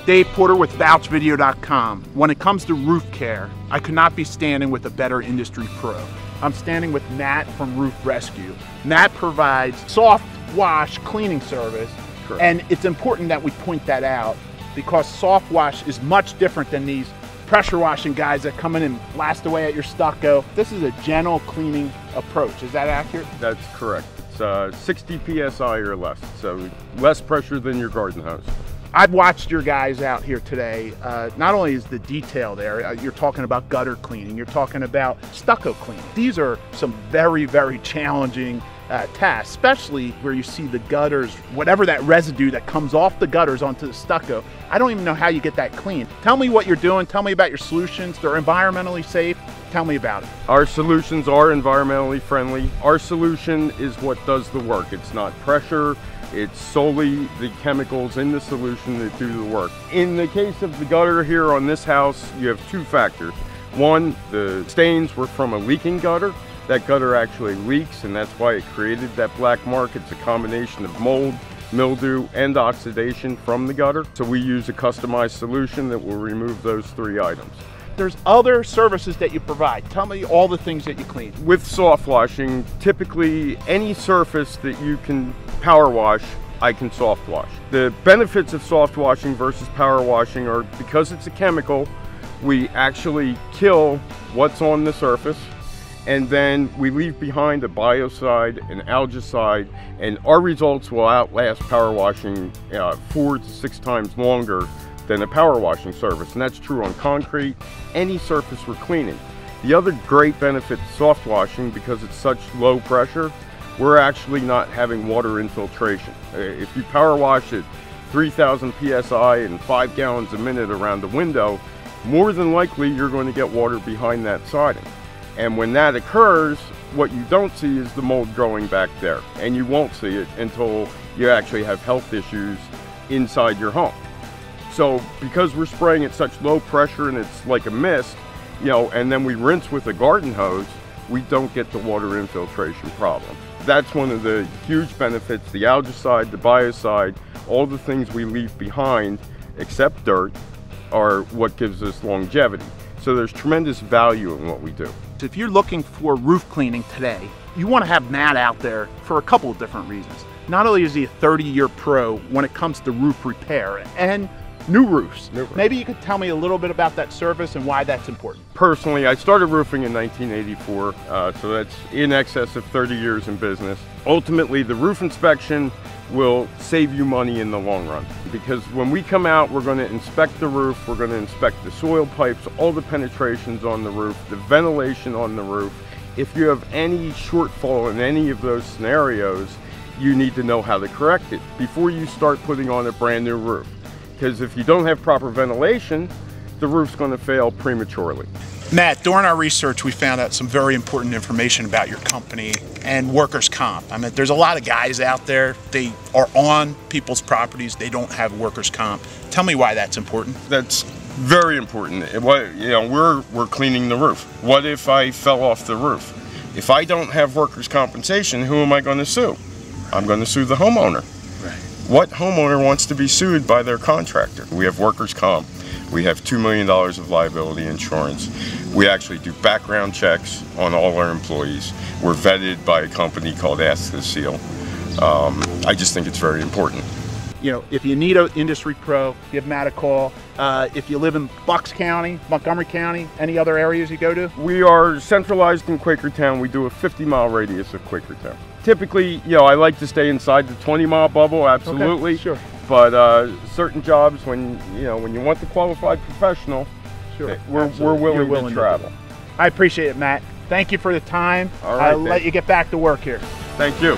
Dave Porter with VouchVideo.com. When it comes to roof care, I could not be standing with a better industry pro. I'm standing with Matt from Roof Rescue. Matt provides soft wash cleaning service. Correct. And it's important that we point that out because soft wash is much different than these pressure washing guys that come in and blast away at your stucco. This is a gentle cleaning approach. Is that accurate? That's correct. It's 60 PSI or less, so less pressure than your garden hose. I've watched your guys out here today. Not only is the detail there, you're talking about gutter cleaning, you're talking about stucco cleaning. These are some very, very challenging tasks, especially where you see the gutters, whatever that residue that comes off the gutters onto the stucco. I don't even know how you get that clean. Tell me what you're doing, tell me about your solutions. They're environmentally safe. Tell me about it. Our solutions are environmentally friendly. Our solution is what does the work. It's not pressure. It's solely the chemicals in the solution that do the work. In the case of the gutter here on this house, you have two factors. One, the stains were from a leaking gutter. That gutter actually leaks, and that's why it created that black mark. It's a combination of mold, mildew, and oxidation from the gutter. So we use a customized solution that will remove those three items. There's other services that you provide. Tell me all the things that you clean. With soft washing, typically any surface that you can power wash, I can soft wash. The benefits of soft washing versus power washing are because it's a chemical, we actually kill what's on the surface, and then we leave behind a biocide, an algicide, and our results will outlast power washing 4 to 6 times longer than a power washing surface, and that's true on concrete, any surface we're cleaning. The other great benefit to soft washing, because it's such low pressure, we're actually not having water infiltration. If you power wash at 3,000 PSI and 5 gallons a minute around the window, more than likely you're going to get water behind that siding. And when that occurs, what you don't see is the mold growing back there, and you won't see it until you actually have health issues inside your home. So because we're spraying at such low pressure and it's like a mist, and then we rinse with a garden hose, we don't get the water infiltration problem. That's one of the huge benefits. The algicide, the biocide, all the things we leave behind, except dirt, are what gives us longevity. So there's tremendous value in what we do. If you're looking for roof cleaning today, you want to have Matt out there for a couple of different reasons. Not only is he a 30-year pro when it comes to roof repair and new roofs. Maybe you could tell me a little bit about that service and why that's important. Personally, I started roofing in 1984, so that's in excess of 30 years in business. Ultimately, the roof inspection will save you money in the long run, because when we come out, we're going to inspect the roof, we're going to inspect the soil pipes, all the penetrations on the roof, the ventilation on the roof. If you have any shortfall in any of those scenarios, you need to know how to correct it before you start putting on a brand new roof. Because if you don't have proper ventilation, the roof's going to fail prematurely. Matt, during our research, we found out some very important information about your company and workers' comp. I mean, there's a lot of guys out there, they are on people's properties, they don't have workers' comp. Tell me why that's important. That's very important. We're cleaning the roof. What if I fell off the roof? If I don't have workers' compensation, who am I going to sue? I'm going to sue the homeowner. Right. What homeowner wants to be sued by their contractor? We have workers' comp. We have $2 million of liability insurance. We actually do background checks on all our employees. We're vetted by a company called Ask the Seal. I just think it's very important. If you need an industry pro, give Matt a call. If you live in Bucks County, Montgomery County, any other areas you go to? We are centralized in Quakertown. We do a 50-mile radius of Quakertown. Typically, I like to stay inside the 20-mile bubble, absolutely. Okay, sure. But certain jobs, when you want the qualified professional, sure, we're willing to travel. I appreciate it, Matt. Thank you for the time. All right, I'll let you get back to work here. Thank you.